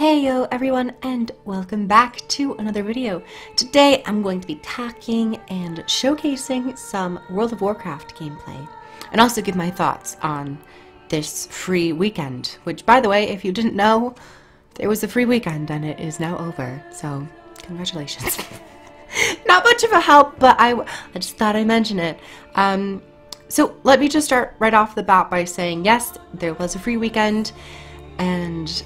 Heyo everyone, and welcome back to another video. Today I'm going to be talking and showcasing some World of Warcraft gameplay and also give my thoughts on this free weekend, which, by the way, if you didn't know, there was a free weekend and it is now over, so congratulations. Not much of a help, but I just thought I'd mention it. So let me just start right off the bat by saying yes, there was a free weekend, and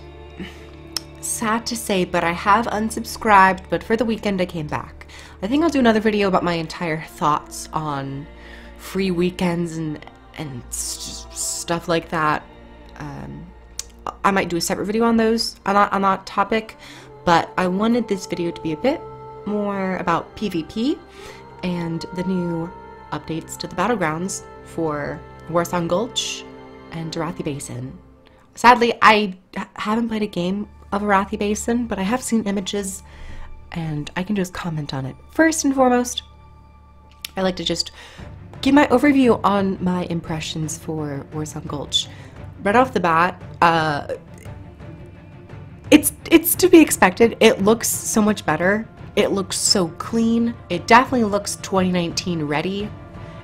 sad to say, but I have unsubscribed, but for the weekend I came back. I think I'll do another video about my entire thoughts on free weekends and stuff like that. I might do a separate video on those, on that topic, but I wanted this video to be a bit more about PvP and the new updates to the battlegrounds for Warsong Gulch and Arathi Basin. Sadly, I haven't played a game of Arathi Basin, but I have seen images and I can just comment on it. First and foremost, I like to just give my overview on my impressions for Warsong Gulch. Right off the bat, it's to be expected. It looks so much better. It looks so clean. It definitely looks 2019 ready.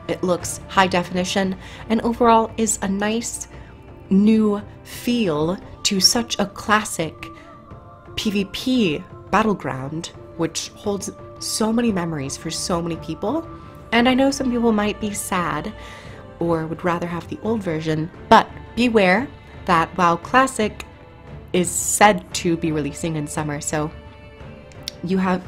It looks high definition and overall is a nice new feel to such a classic PvP battleground, which holds so many memories for so many people. And I know some people might be sad or would rather have the old version, but beware that WoW Classic is said to be releasing in summer, so you have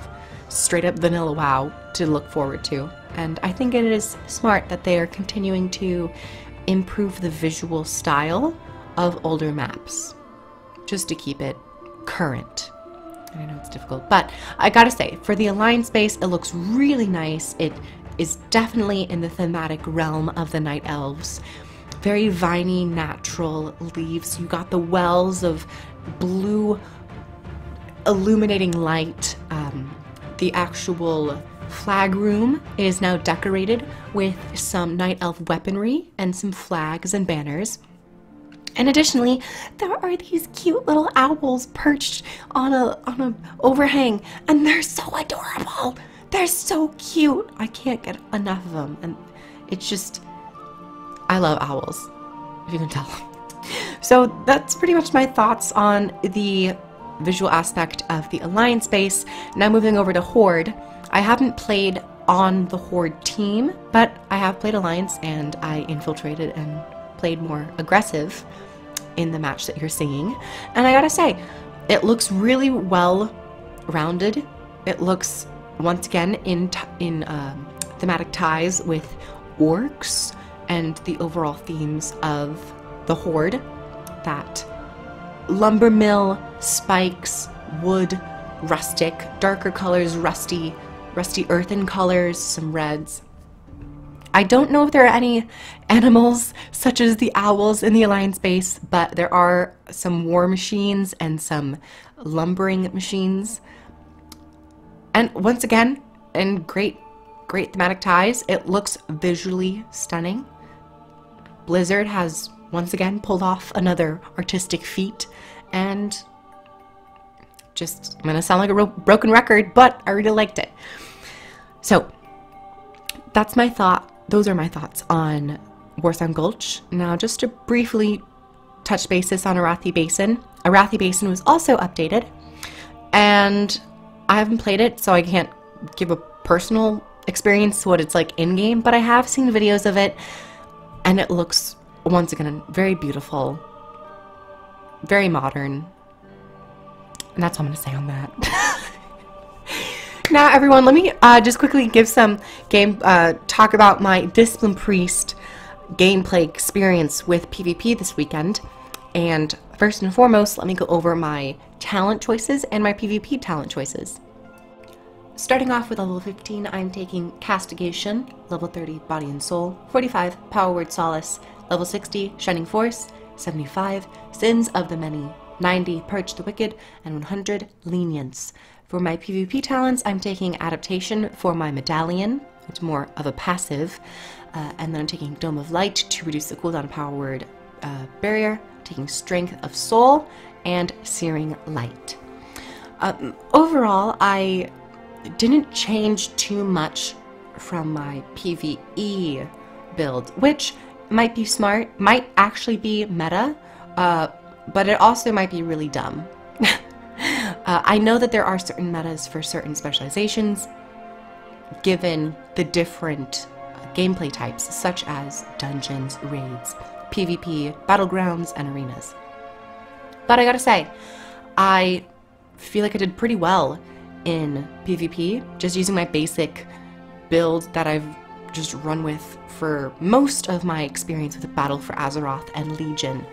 straight up vanilla WoW to look forward to. And I think it is smart that they are continuing to improve the visual style of older maps, just to keep it current. And I know it's difficult, but I gotta say, for the Alliance base, it looks really nice. It is definitely in the thematic realm of the Night Elves. Very viney, natural leaves. You got the wells of blue illuminating light. The actual flag room is now decorated with some Night Elf weaponry and some flags and banners. And additionally, there are these cute little owls perched on a overhang, and they're so adorable. They're so cute. I can't get enough of them, and it's just, I love owls, if you can tell. So that's pretty much my thoughts on the visual aspect of the Alliance base. Now moving over to Horde. I haven't played on the Horde team, but I have played Alliance, and I infiltrated and played more aggressive in the match that you're seeing. And I gotta say, it looks really well rounded. It looks, once again, in thematic ties with orcs and the overall themes of the Horde. That lumber mill, spikes, wood, rustic, darker colors, rusty earthen colors, some reds. I don't know if there are any animals such as the owls in the Alliance base, but there are some war machines and some lumbering machines. And once again, in great thematic ties, it looks visually stunning. Blizzard has once again pulled off another artistic feat, and just, I'm gonna sound like a real broken record, but I really liked it. So that's my thought. Those are my thoughts on Warsong Gulch. Now, just to briefly touch bases on Arathi Basin. Arathi Basin was also updated, and I haven't played it, so I can't give a personal experience what it's like in-game, but I have seen videos of it, and it looks, once again, very beautiful, very modern, and that's all I'm going to say on that. Now, everyone, let me just quickly give some talk about my Discipline Priest gameplay experience with PvP this weekend. And first and foremost, let me go over my talent choices and my PvP talent choices. Starting off with level 15, I'm taking Castigation, level 30, Body and Soul, 45, Power Word Solace, level 60, Shining Force, 75, Sins of the Many, 90, Purge the Wicked, and 100, Lenience. For my PvP talents, I'm taking Adaptation for my Medallion, which is more of a passive, and then I'm taking Dome of Light to reduce the cooldown of Power Word Barrier, taking Strength of Soul, and Searing Light. Overall, I didn't change too much from my PvE build, which might be smart, might actually be meta, but it also might be really dumb. I know that there are certain metas for certain specializations, given the different gameplay types, such as dungeons, raids, PvP, battlegrounds, and arenas. But I gotta say, I feel like I did pretty well in PvP, just using my basic build that I've just run with for most of my experience with Battle for Azeroth and Legion.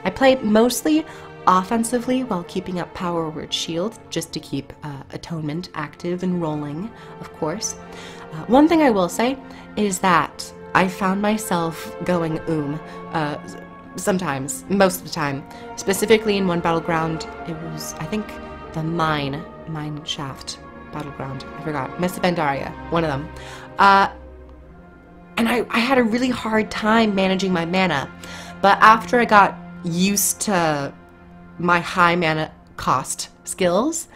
I played mostly offensively while keeping up Power Word Shield, just to keep Atonement active and rolling, of course. One thing I will say is that I found myself going sometimes, most of the time. Specifically in one battleground, it was, I think, the Mine Shaft battleground. I forgot. Mesa Pandaria, one of them. And I had a really hard time managing my mana. But after I got used to my high mana cost skills,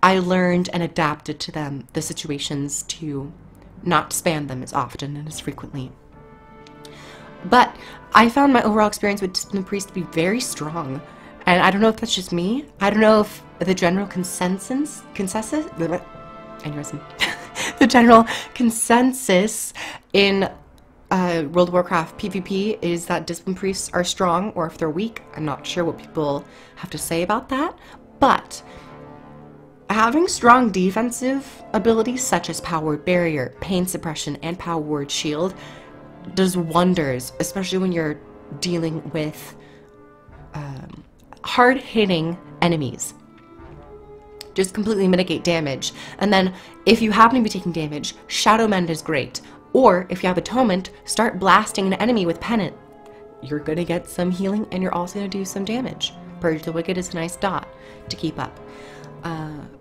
I learned and adapted to them, the situations, to not spam them as often and as frequently. But I found my overall experience with Discipline Priest to be very strong. And I don't know if that's just me. I don't know if the general consensus the general consensus in World of Warcraft PvP is that Discipline Priests are strong, or if they're weak. I'm not sure what people have to say about that. But having strong defensive abilities such as Power Word Barrier, Pain Suppression, and Power Word Shield does wonders, especially when you're dealing with hard-hitting enemies. Just completely mitigate damage. And then, if you happen to be taking damage, Shadow Mend is great. Or, if you have Atonement, start blasting an enemy with Pennant. You're gonna get some healing, and you're also gonna do some damage. Purge the Wicked is a nice dot to keep up.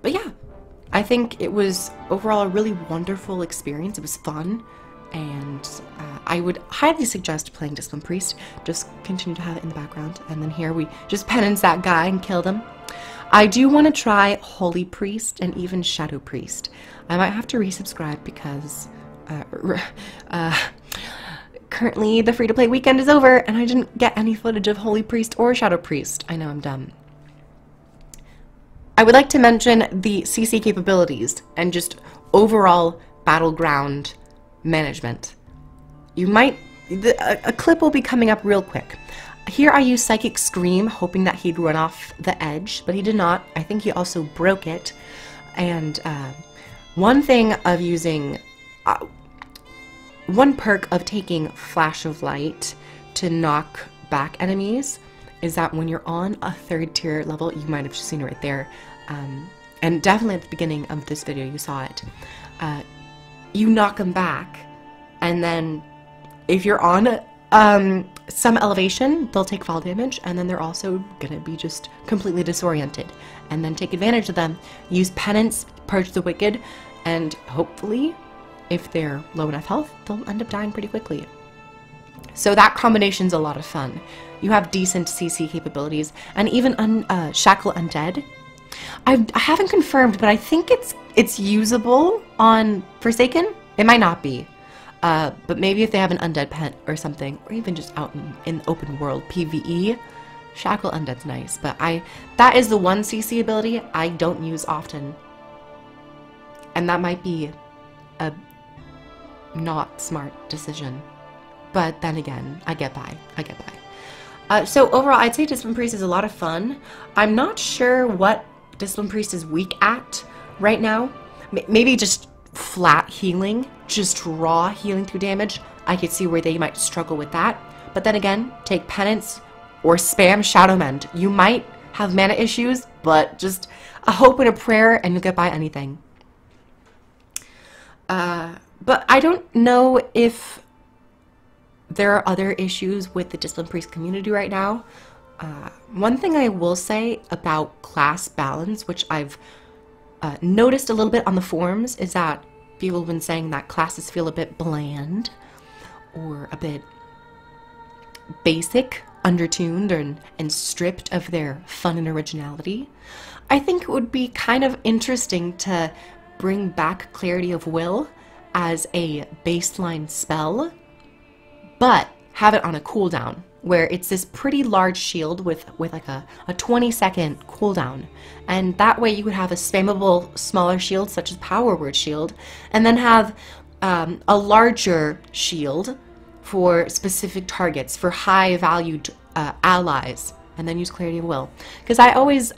But yeah, I think it was overall a really wonderful experience. It was fun, and I would highly suggest playing Discipline Priest. Just continue to have it in the background, and then here we just penance that guy and kill them. I do want to try Holy Priest and even Shadow Priest. I might have to resubscribe because currently the free-to-play weekend is over and I didn't get any footage of Holy Priest or Shadow Priest. I know, I'm dumb. I would like to mention the CC capabilities and just overall battleground management. A clip will be coming up real quick. Here I use Psychic Scream, hoping that he'd run off the edge, but he did not. I think he also broke it. And one thing of using, one perk of taking Flash of Light to knock back enemies is that when you're on a 3rd tier level, you might have just seen it right there, and definitely at the beginning of this video you saw it, you knock them back, and then if you're on some elevation, they'll take fall damage, and then they're also gonna be just completely disoriented. And then take advantage of them, use Penance, Purge the Wicked, and hopefully, if they're low enough health, they'll end up dying pretty quickly. So that combination's a lot of fun. You have decent CC capabilities, and even Shackle Undead. I haven't confirmed, but I think it's usable on Forsaken. It might not be. But maybe if they have an undead pet or something, or even just out in open world PvE, Shackle Undead's nice. But that is the one CC ability I don't use often. And that might be a not smart decision. But then again, I get by. So overall, I'd say Discipline Priest is a lot of fun. I'm not sure what Discipline Priest is weak at right now. Maybe just flat healing, just raw healing through damage. I could see where they might struggle with that. But then again, take Penance or spam Shadow Mend. You might have mana issues, but just a hope and a prayer and you'll get by anything. But I don't know if there are other issues with the Discipline Priest community right now. One thing I will say about class balance, which I've noticed a little bit on the forums, is that people have been saying that classes feel a bit bland or a bit basic undertuned and stripped of their fun and originality. I think it would be kind of interesting to bring back Clarity of Will as a baseline spell, but have it on a cooldown, where it's this pretty large shield with like a 20-second cooldown. And that way you would have a spammable smaller shield such as Power Word Shield, and then have a larger shield for specific targets, for high valued allies, and then use Clarity of Will. Because I always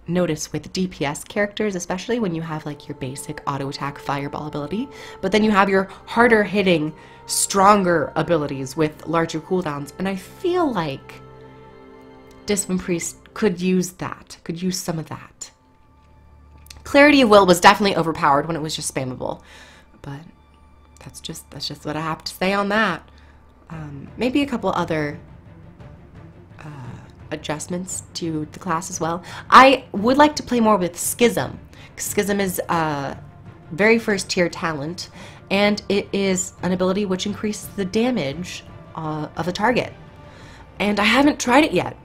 notice with DPS characters, especially when you have like your basic auto attack fireball ability, but then you have your harder hitting, stronger abilities with larger cooldowns, and I feel like Discipline Priest could use that, could use some of that. Clarity of Will was definitely overpowered when it was just spammable, but that's just what I have to say on that. Maybe a couple other adjustments to the class as well. I would like to play more with Schism. Schism is a very first tier talent, and it is an ability which increases the damage of a target. And I haven't tried it yet,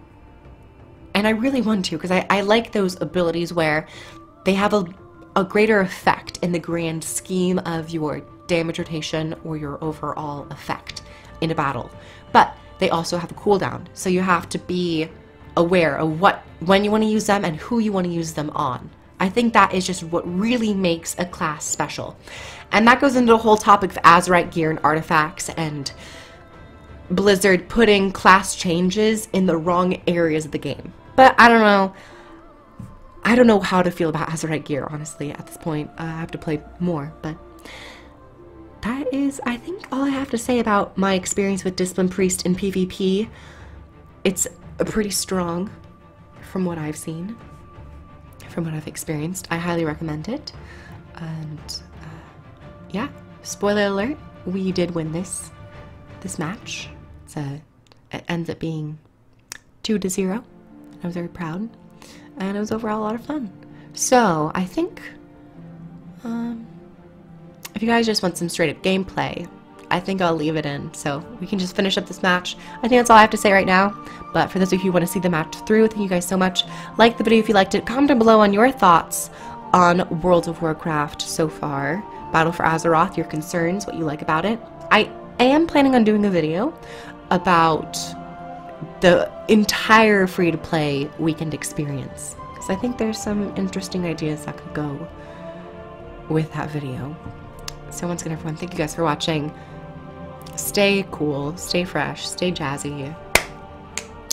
and I really want to, because I like those abilities where they have a greater effect in the grand scheme of your damage rotation or your overall effect in a battle. But they also have a cooldown, so you have to be aware of when you want to use them and who you want to use them on. I think that is just what really makes a class special. And that goes into the whole topic of Azerite gear and artifacts, and Blizzard putting class changes in the wrong areas of the game. But I don't know. I don't know how to feel about Azerite gear, honestly, at this point. I have to play more, but that is, I think, all I have to say about my experience with Discipline Priest in PvP. It's pretty strong from what I've seen, from what I've experienced. I highly recommend it. And yeah, spoiler alert, we did win this match. It ends up being 2-0. I was very proud, and it was overall a lot of fun. So I think if you guys just want some straight up gameplay, I think I'll leave it in so we can just finish up this match. I think that's all I have to say right now. But for those of you who want to see the match through, thank you guys so much. Like the video if you liked it. Comment down below on your thoughts on World of Warcraft so far. Battle for Azeroth, your concerns, what you like about it. I am planning on doing a video about the entire free-to-play weekend experience, because I think there's some interesting ideas that could go with that video. So once again, everyone, thank you guys for watching. Stay cool, stay fresh, stay jazzy.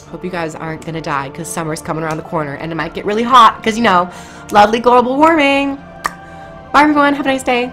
Hope you guys aren't gonna die, because summer's coming around the corner and it might get really hot because, you know, lovely global warming. Bye everyone, have a nice day.